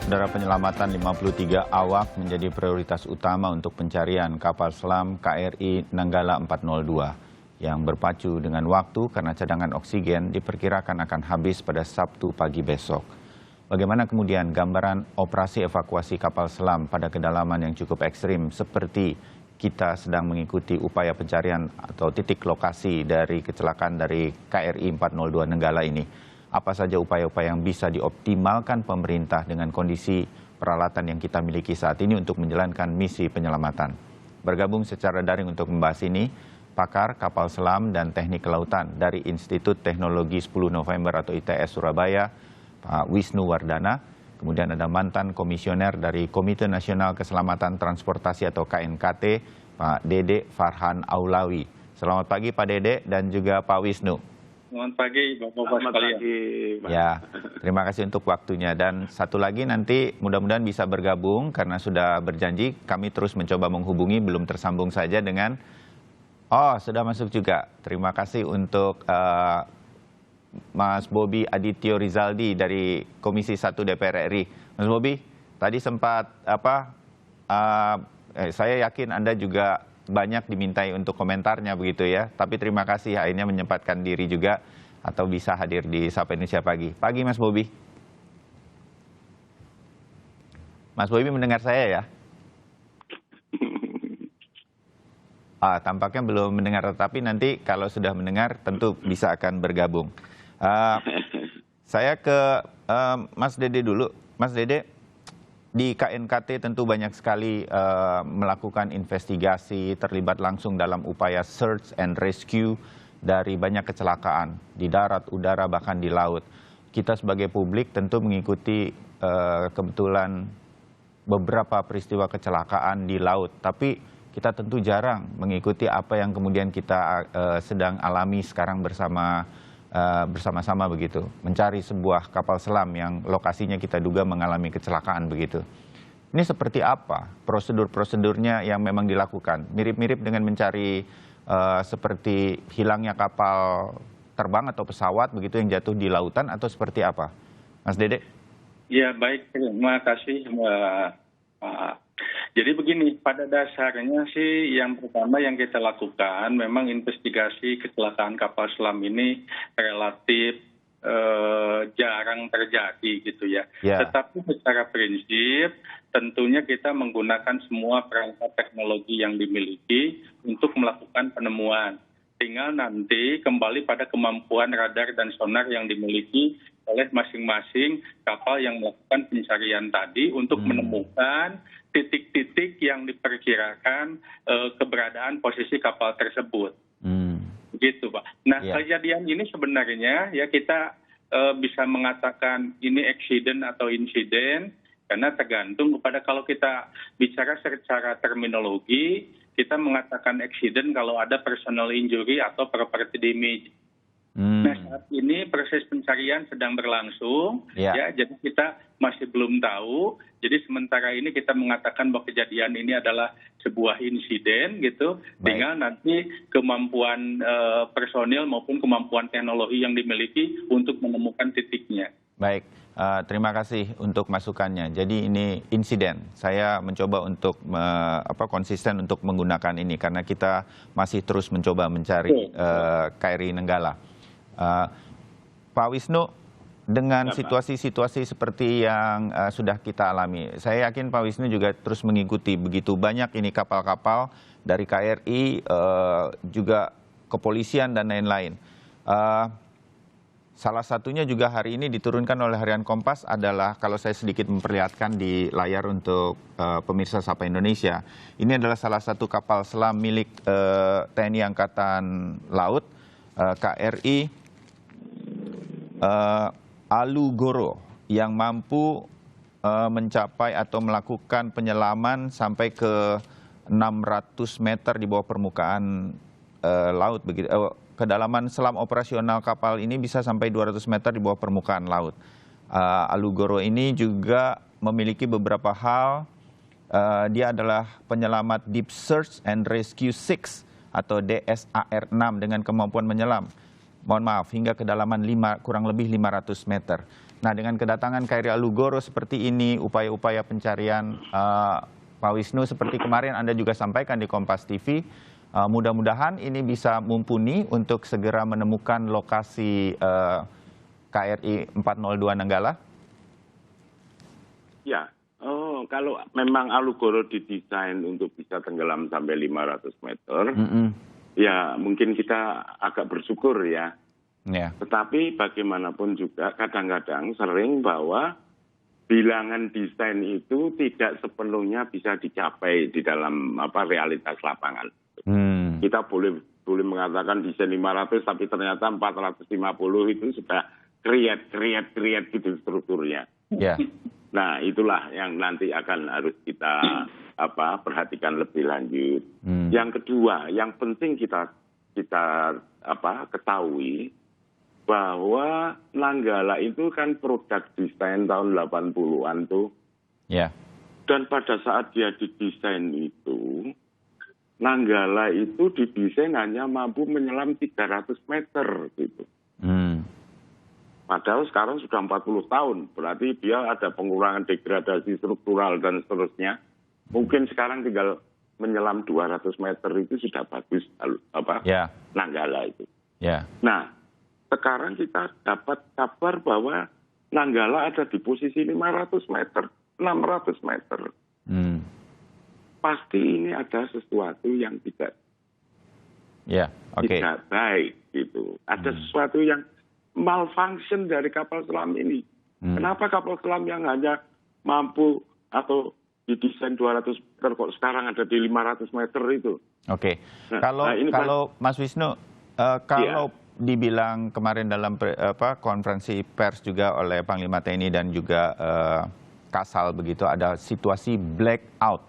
Saudara, penyelamatan 53 awak menjadi prioritas utama untuk pencarian kapal selam KRI Nanggala 402 yang berpacu dengan waktu karena cadangan oksigen diperkirakan akan habis pada Sabtu pagi besok. Bagaimana kemudian gambaran operasi evakuasi kapal selam pada kedalaman yang cukup ekstrim seperti kita sedang mengikuti upaya pencarian atau titik lokasi dari kecelakaan dari KRI 402 Nanggala ini? Apa saja upaya-upaya yang bisa dioptimalkan pemerintah dengan kondisi peralatan yang kita miliki saat ini untuk menjalankan misi penyelamatan. Bergabung secara daring untuk membahas ini, pakar kapal selam dan teknik kelautan dari Institut Teknologi 10 November atau ITS Surabaya, Pak Wisnu Wardana. Kemudian ada mantan komisioner dari Komite Nasional Keselamatan Transportasi atau KNKT, Pak Dede Farhan Aulawi. Selamat pagi Pak Dede dan juga Pak Wisnu. Selamat pagi, Bapak-Bapak sekalian. Ya, terima kasih untuk waktunya. Dan satu lagi nanti mudah-mudahan bisa bergabung karena sudah berjanji kami terus mencoba menghubungi, belum tersambung saja dengan... Oh, sudah masuk juga. Terima kasih untuk Mas Bobi Adityo Rizaldi dari Komisi 1 DPR RI. Mas Bobi, tadi sempat saya yakin Anda juga banyak dimintai untuk komentarnya begitu ya. Tapi terima kasih akhirnya menyempatkan diri juga atau bisa hadir di Sapa Indonesia Pagi. Pagi Mas Bobi. Mas Bobi mendengar saya ya? Tampaknya belum mendengar, tetapi nanti kalau sudah mendengar tentu bisa akan bergabung. Saya ke Mas Dede dulu. Mas Dede, di KNKT tentu banyak sekali melakukan investigasi, terlibat langsung dalam upaya search and rescue dari banyak kecelakaan di darat, udara, bahkan di laut. Kita sebagai publik tentu mengikuti kebetulan beberapa peristiwa kecelakaan di laut, tapi kita tentu jarang mengikuti apa yang kemudian kita sedang alami sekarang bersama-sama begitu, mencari sebuah kapal selam yang lokasinya kita duga mengalami kecelakaan begitu. Ini seperti apa prosedur-prosedurnya yang memang dilakukan? Mirip-mirip dengan mencari seperti hilangnya kapal terbang atau pesawat begitu yang jatuh di lautan atau seperti apa? Mas Dede? Ya baik, terima kasih Pak. Jadi begini, pada dasarnya sih yang pertama yang kita lakukan memang investigasi kecelakaan kapal selam ini relatif jarang terjadi gitu ya. Tetapi secara prinsip tentunya kita menggunakan semua perangkat teknologi yang dimiliki untuk melakukan penemuan. Tinggal nanti kembali pada kemampuan radar dan sonar yang dimiliki oleh masing-masing kapal yang melakukan pencarian tadi untuk menemukan titik-titik yang diperkirakan keberadaan posisi kapal tersebut. Gitu, Pak. Nah, kejadian ini sebenarnya ya kita bisa mengatakan ini accident atau insiden karena tergantung kepada kalau kita bicara secara terminologi, kita mengatakan accident kalau ada personal injury atau property damage. Nah, saat ini proses pencarian sedang berlangsung, ya, jadi kita masih belum tahu. Jadi sementara ini kita mengatakan bahwa kejadian ini adalah sebuah insiden, gitu. Tinggal nanti kemampuan personil maupun kemampuan teknologi yang dimiliki untuk menemukan titiknya. Baik, terima kasih untuk masukannya. Jadi ini insiden. Saya mencoba untuk konsisten untuk menggunakan ini karena kita masih terus mencoba mencari KRI Nanggala. Pak Wisnu, dengan situasi-situasi seperti yang sudah kita alami, saya yakin Pak Wisnu juga terus mengikuti begitu banyak ini kapal-kapal dari KRI, juga kepolisian dan lain-lain. Salah satunya juga hari ini diturunkan oleh Harian Kompas adalah, kalau saya sedikit memperlihatkan di layar untuk pemirsa Sapa Indonesia, ini adalah salah satu kapal selam milik TNI Angkatan Laut, KRI Alugoro, yang mampu mencapai atau melakukan penyelaman sampai ke 600 meter di bawah permukaan laut begitu. Kedalaman selam operasional kapal ini bisa sampai 200 meter di bawah permukaan laut. Alugoro ini juga memiliki beberapa hal. Dia adalah penyelamat Deep Search and Rescue 6 atau DSAR 6 dengan kemampuan menyelam, mohon maaf, hingga kedalaman kurang lebih 500 meter. Nah, dengan kedatangan KRI Alugoro seperti ini, upaya-upaya pencarian Pak Wisnu seperti kemarin Anda juga sampaikan di Kompas TV, mudah-mudahan ini bisa mumpuni untuk segera menemukan lokasi KRI 402 Nanggala. Ya, kalau memang Alugoro didesain untuk bisa tenggelam sampai 500 meter, ya mungkin kita agak bersyukur ya. Yeah. Tetapi bagaimanapun juga kadang-kadang sering bahwa bilangan desain itu tidak sepenuhnya bisa dicapai di dalam realitas lapangan. Kita boleh mengatakan desain 500 tapi ternyata 450 itu sudah kriat gitu strukturnya. Yeah. Nah, itulah yang nanti akan harus kita perhatikan lebih lanjut. Yang kedua, yang penting kita ketahui bahwa Nanggala itu kan produk desain tahun 80-an tuh. Yeah. Dan pada saat dia didesain itu, Nanggala itu didesain hanya mampu menyelam 300 meter gitu. Padahal sekarang sudah 40 tahun, berarti dia ada pengurangan degradasi struktural dan seterusnya. Mungkin sekarang tinggal menyelam 200 meter itu sudah bagus Nanggala itu. Yeah. Nah, sekarang kita dapat kabar bahwa Nanggala ada di posisi 500 meter, 600 meter. Pasti ini ada sesuatu yang tidak tidak baik gitu. Ada sesuatu yang malfunction dari kapal selam ini. Kenapa kapal selam yang hanya mampu atau didesain 200 meter kok sekarang ada di 500 meter itu? Oke. Kalau Mas Wisnu, kalau dibilang kemarin dalam konferensi pers juga oleh Panglima TNI dan juga Kasal begitu, ada situasi blackout,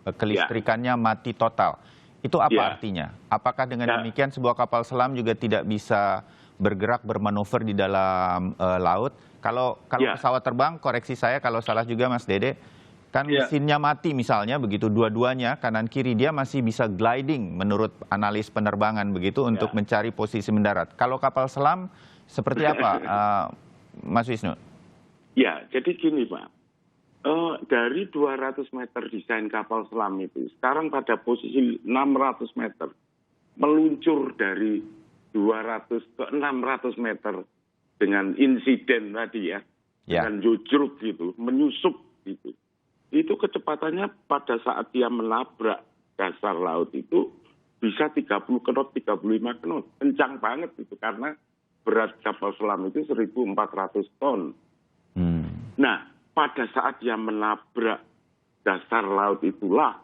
kelistrikannya mati total. Itu apa artinya? Apakah dengan demikian sebuah kapal selam juga tidak bisa bergerak bermanuver di dalam laut? Kalau pesawat terbang, koreksi saya kalau salah juga Mas Dede, kan mesinnya mati misalnya begitu, dua-duanya kanan kiri, dia masih bisa gliding menurut analis penerbangan begitu untuk mencari posisi mendarat. Kalau kapal selam seperti apa Mas Wisnu? Ya, jadi gini Pak, dari 200 meter desain kapal selam itu sekarang pada posisi 600 meter, meluncur dari 200 ke 600 meter dengan insiden tadi dengan jujur gitu, menyusup gitu. Itu kecepatannya pada saat dia menabrak dasar laut itu bisa 30 knot, 35 knot. Kencang banget itu karena berat kapal selam itu 1.400 ton. Nah, pada saat dia menabrak dasar laut itulah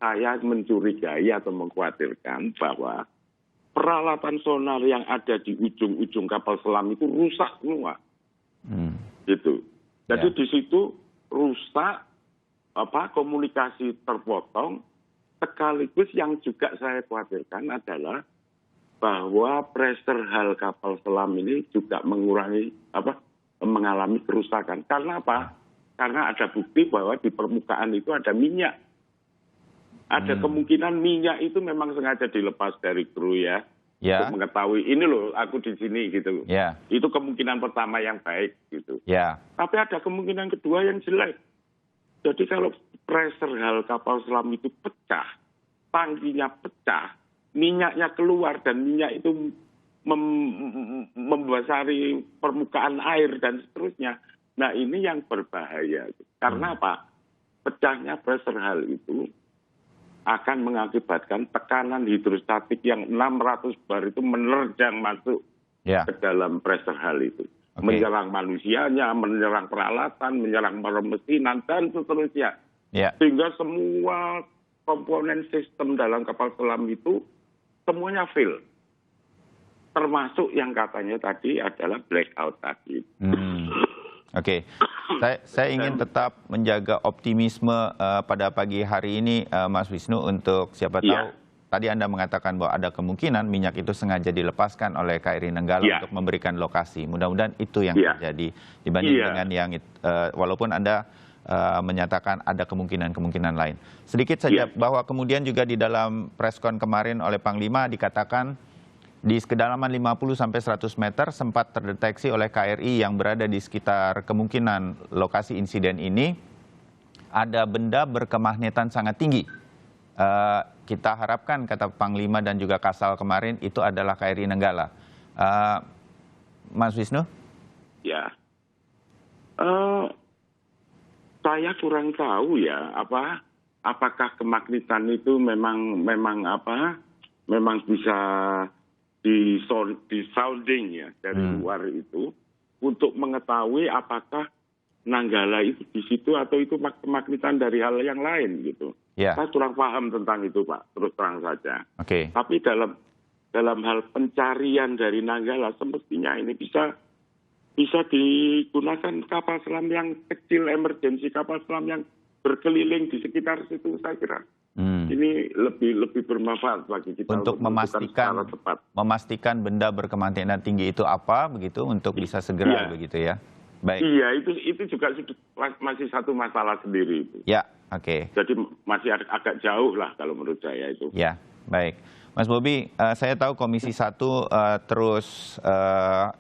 saya mencurigai atau mengkhawatirkan bahwa peralatan sonar yang ada di ujung-ujung kapal selam itu rusak semua. Gitu. Jadi di situ rusak, komunikasi terpotong, sekaligus yang juga saya khawatirkan adalah bahwa pressure hull kapal selam ini juga mengalami kerusakan. Karena apa? Karena ada bukti bahwa di permukaan itu ada minyak. Ada kemungkinan minyak itu memang sengaja dilepas dari kru untuk mengetahui ini loh aku di sini gitu. Itu kemungkinan pertama yang baik gitu. Tapi ada kemungkinan kedua yang jelek. Jadi kalau pressure hull kapal selam itu pecah, tangkinya pecah, minyaknya keluar dan minyak itu membasari permukaan air dan seterusnya. Nah ini yang berbahaya. Karena apa? Pecahnya pressure hull itu akan mengakibatkan tekanan hidrostatik yang 600 bar itu menerjang masuk ke dalam pressure hull itu. Menyerang manusianya, menyerang peralatan, menyerang permesinan, dan seterusnya. Sehingga semua komponen sistem dalam kapal selam itu semuanya fail. Termasuk yang katanya tadi adalah blackout tadi. Oke, saya ingin tetap menjaga optimisme pada pagi hari ini, Mas Wisnu, untuk siapa tahu tadi Anda mengatakan bahwa ada kemungkinan minyak itu sengaja dilepaskan oleh KRI Nanggala untuk memberikan lokasi. Mudah-mudahan itu yang terjadi dibanding dengan yang walaupun Anda menyatakan ada kemungkinan-kemungkinan lain. Sedikit saja bahwa kemudian juga di dalam preskon kemarin oleh Panglima dikatakan di kedalaman 50 sampai 100 meter sempat terdeteksi oleh KRI yang berada di sekitar kemungkinan lokasi insiden ini ada benda berkemagnetan sangat tinggi. Kita harapkan, kata Panglima dan juga Kasal kemarin, itu adalah KRI Nanggala. Mas Wisnu? Ya, saya kurang tahu ya apakah kemagnetan itu memang bisa di sounding ya dari luar itu untuk mengetahui apakah Nanggala itu di situ atau itu kemagnetan dari hal yang lain gitu. Ya. Saya kurang paham tentang itu, Pak, terus terang saja. Oke. Tapi dalam hal pencarian dari Nanggala semestinya ini bisa digunakan kapal selam yang kecil, emergensi kapal selam yang berkeliling di sekitar situ, saya kira. Ini lebih bermanfaat bagi kita untuk memastikan benda berkemagnetan tinggi itu apa begitu untuk bisa segera begitu ya. Baik. Iya, itu juga masih satu masalah sendiri itu. Ya, oke. Jadi masih agak jauh lah kalau menurut saya itu. Ya, baik. Mas Bobi, saya tahu Komisi 1 terus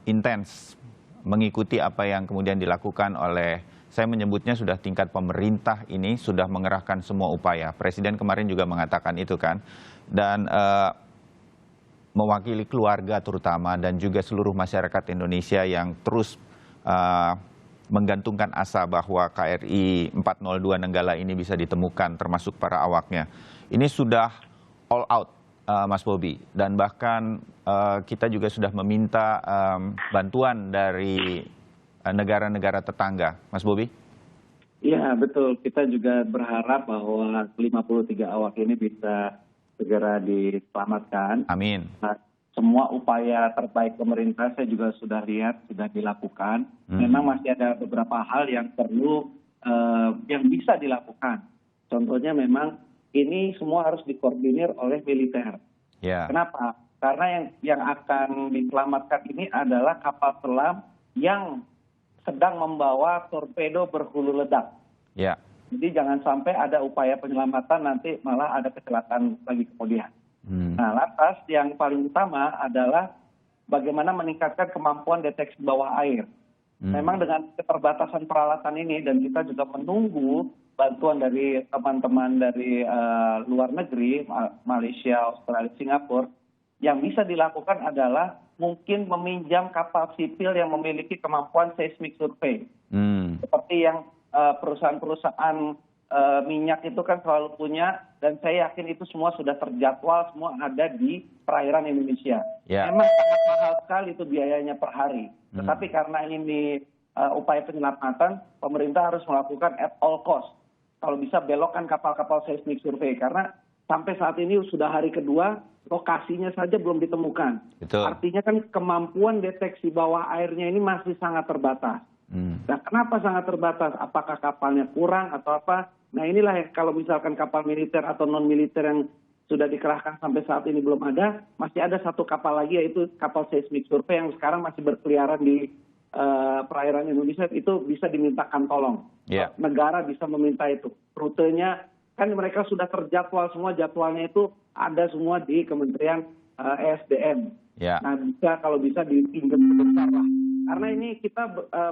intens mengikuti apa yang kemudian dilakukan oleh, saya menyebutnya sudah tingkat pemerintah ini sudah mengerahkan semua upaya. Presiden kemarin juga mengatakan itu kan. Dan mewakili keluarga terutama dan juga seluruh masyarakat Indonesia yang terus menggantungkan asa bahwa KRI 402 Nanggala ini bisa ditemukan termasuk para awaknya. Ini sudah all out, Mas Bobi, dan bahkan kita juga sudah meminta bantuan dari negara-negara tetangga. Mas Bobi? Iya, betul. Kita juga berharap bahwa 53 awak ini bisa segera diselamatkan. Amin. Semua upaya terbaik pemerintah saya juga sudah lihat, sudah dilakukan. Memang masih ada beberapa hal yang perlu, yang bisa dilakukan. Contohnya memang ini semua harus dikoordinir oleh militer. Yeah. Kenapa? Karena yang akan diselamatkan ini adalah kapal selam yang sedang membawa torpedo berhulu ledak. Yeah. Jadi jangan sampai ada upaya penyelamatan nanti malah ada kecelakaan lagi kemudian. Nah, lantas yang paling utama adalah bagaimana meningkatkan kemampuan deteksi bawah air. Memang dengan keterbatasan peralatan ini dan kita juga menunggu bantuan dari teman-teman dari luar negeri, Malaysia, Australia, Singapura, yang bisa dilakukan adalah mungkin meminjam kapal sipil yang memiliki kemampuan seismic survey. Seperti yang perusahaan-perusahaan minyak itu kan selalu punya, dan saya yakin itu semua sudah terjadwal, semua ada di perairan Indonesia. Yeah. Memang sangat mahal sekali itu biayanya per hari. Tetapi karena ini upaya penyelamatan, pemerintah harus melakukan at all cost. Kalau bisa belokkan kapal-kapal seismic survey, karena sampai saat ini sudah hari kedua, lokasinya saja belum ditemukan. Betul. Artinya kan kemampuan deteksi bawah airnya ini masih sangat terbatas. Nah, kenapa sangat terbatas? Apakah kapalnya kurang atau apa? Nah, inilah yang kalau misalkan kapal militer atau non-militer yang sudah dikerahkan sampai saat ini belum ada, masih ada satu kapal lagi yaitu kapal seismic survey yang sekarang masih berkeliaran di perairan Indonesia, itu bisa dimintakan tolong. Yeah. Negara bisa meminta itu. Rutenya kan mereka sudah terjadwal semua, jadwalnya itu ada semua di Kementerian ESDM. Yeah. Nah, kalau bisa dipinjam sebentar lah. Karena ini kita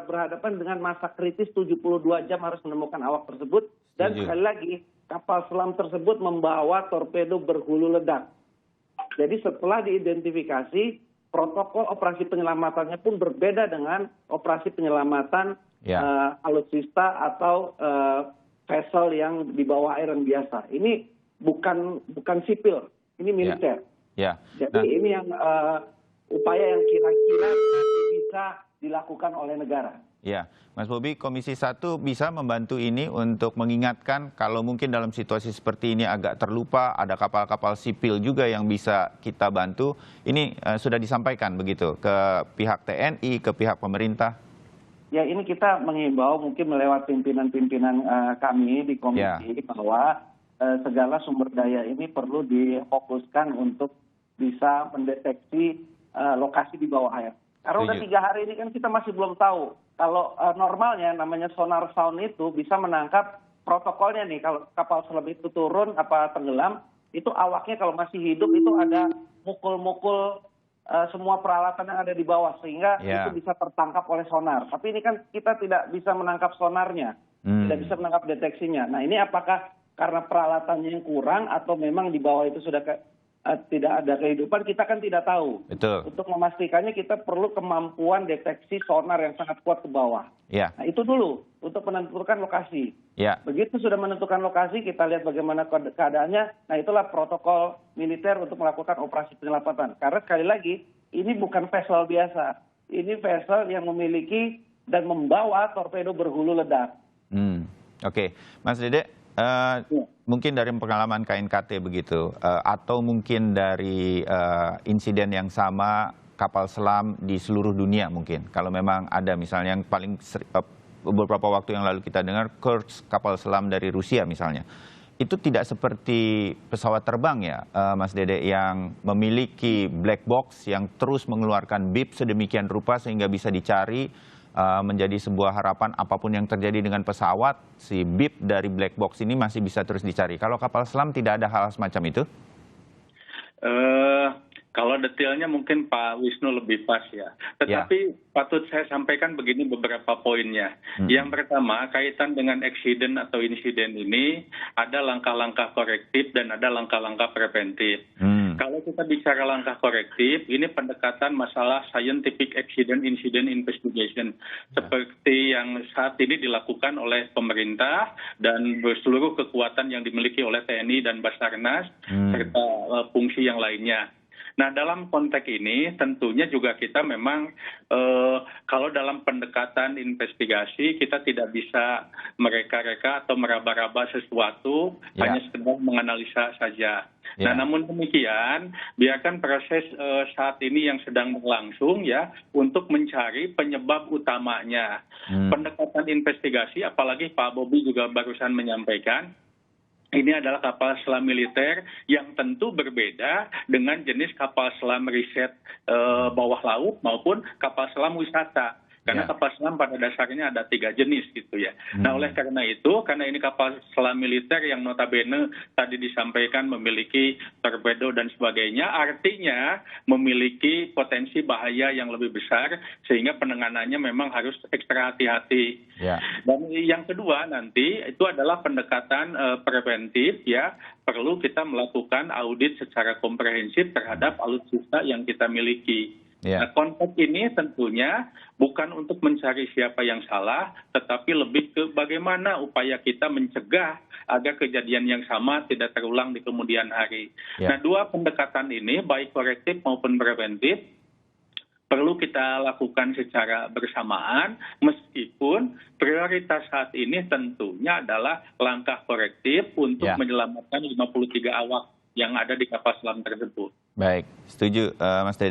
berhadapan dengan masa kritis 72 jam harus menemukan awak tersebut. Dan sekali lagi, kapal selam tersebut membawa torpedo berhulu ledak. Jadi setelah diidentifikasi, protokol operasi penyelamatannya pun berbeda dengan operasi penyelamatan alutsista atau vessel yang di bawah air yang biasa. Ini bukan sipil, ini militer. Jadi ini yang upaya yang kira-kira bisa dilakukan oleh negara. Ya, Mas Bobi, Komisi 1 bisa membantu ini untuk mengingatkan kalau mungkin dalam situasi seperti ini agak terlupa, ada kapal-kapal sipil juga yang bisa kita bantu. Ini sudah disampaikan begitu ke pihak TNI, ke pihak pemerintah? Ya, ini kita mengimbau mungkin melewat pimpinan-pimpinan kami di komisi bahwa segala sumber daya ini perlu difokuskan untuk bisa mendeteksi lokasi di bawah air. Karena udah 3 hari ini kan kita masih belum tahu. Kalau normalnya namanya sonar sound itu bisa menangkap protokolnya nih. Kalau kapal selam itu turun apa tenggelam, itu awaknya kalau masih hidup itu ada mukul-mukul semua peralatan yang ada di bawah sehingga itu bisa tertangkap oleh sonar. Tapi ini kan kita tidak bisa menangkap sonarnya, tidak bisa menangkap deteksinya. Nah ini apakah karena peralatannya yang kurang atau memang di bawah itu sudah tidak ada kehidupan, kita kan tidak tahu. Betul. Untuk memastikannya kita perlu kemampuan deteksi sonar yang sangat kuat ke bawah. Nah itu dulu untuk menentukan lokasi. Begitu sudah menentukan lokasi, kita lihat bagaimana keadaannya. Nah itulah protokol militer untuk melakukan operasi penyelamatan. Karena sekali lagi, ini bukan vessel biasa. Ini vessel yang memiliki dan membawa torpedo berhulu ledak. Oke. Mas Dede, mungkin dari pengalaman KNKT begitu, atau mungkin dari insiden yang sama kapal selam di seluruh dunia mungkin. Kalau memang ada misalnya yang paling beberapa waktu yang lalu kita dengar Kursk kapal selam dari Rusia misalnya. Itu tidak seperti pesawat terbang ya Mas Dede yang memiliki black box yang terus mengeluarkan bip sedemikian rupa sehingga bisa dicari, menjadi sebuah harapan apapun yang terjadi dengan pesawat, si bip dari black box ini masih bisa terus dicari. Kalau kapal selam tidak ada hal semacam itu? Kalau detailnya mungkin Pak Wisnu lebih pas ya. Tetapi patut saya sampaikan begini beberapa poinnya. Yang pertama, kaitan dengan eksiden atau insiden ini, ada langkah-langkah korektif dan ada langkah-langkah preventif. Kalau kita bicara langkah korektif, ini pendekatan masalah scientific accident incident investigation. Seperti yang saat ini dilakukan oleh pemerintah dan seluruh kekuatan yang dimiliki oleh TNI dan Basarnas, serta fungsi yang lainnya. Nah dalam konteks ini tentunya juga kita memang kalau dalam pendekatan investigasi kita tidak bisa mereka-reka atau meraba-raba sesuatu, hanya sekedar menganalisa saja. Nah namun demikian biarkan proses saat ini yang sedang berlangsung ya untuk mencari penyebab utamanya. Pendekatan investigasi apalagi Pak Bobi juga barusan menyampaikan, ini adalah kapal selam militer yang tentu berbeda dengan jenis kapal selam riset bawah laut maupun kapal selam wisata. Karena kapal selam pada dasarnya ada 3 jenis gitu ya. Nah oleh karena itu, karena ini kapal selam militer yang notabene tadi disampaikan memiliki torpedo dan sebagainya, artinya memiliki potensi bahaya yang lebih besar sehingga penanganannya memang harus ekstra hati-hati. Dan yang kedua nanti itu adalah pendekatan preventif ya. Perlu kita melakukan audit secara komprehensif terhadap alutsista yang kita miliki. Nah, konteks ini tentunya bukan untuk mencari siapa yang salah, tetapi lebih ke bagaimana upaya kita mencegah agar kejadian yang sama tidak terulang di kemudian hari. Nah, dua pendekatan ini, baik korektif maupun preventif, perlu kita lakukan secara bersamaan, meskipun prioritas saat ini tentunya adalah langkah korektif untuk menyelamatkan 53 awak yang ada di kapal selam tersebut. Baik, setuju Mas Dede.